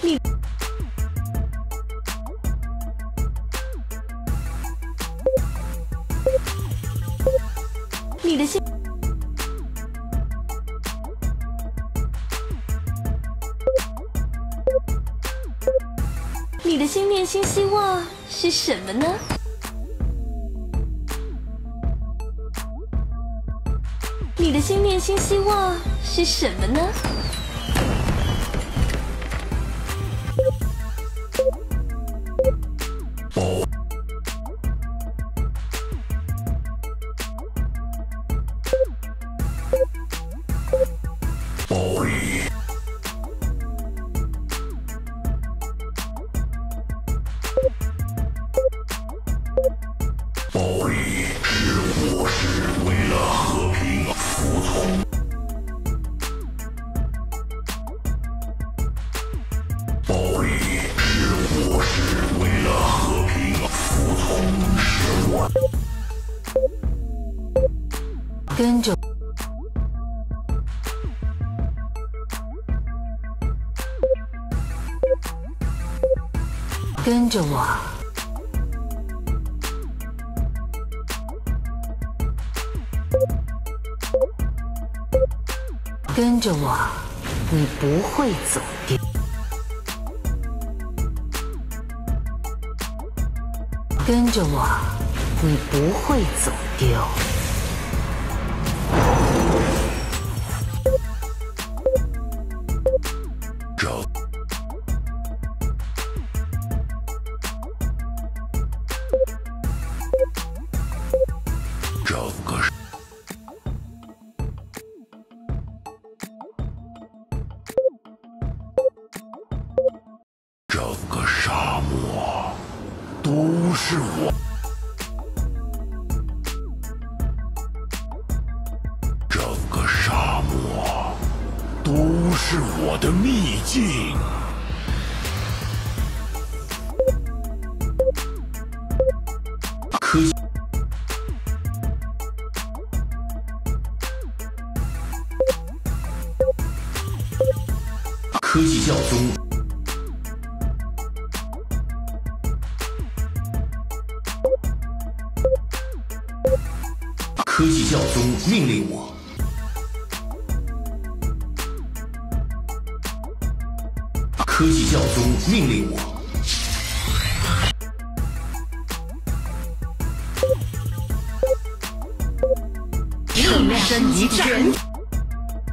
你你的信，你的新念新希望是什么呢？你的新念新希望是什么呢？暴力，暴力是我是为了和平服从。暴力是我是为了和平服从，是我跟着。跟着我，跟着我，你不会走丢。跟着我，你不会走丢。整个沙漠都是我，整个沙漠都是我的秘境。科技教宗。科技教宗命令我，科技教宗命令我，应声一战。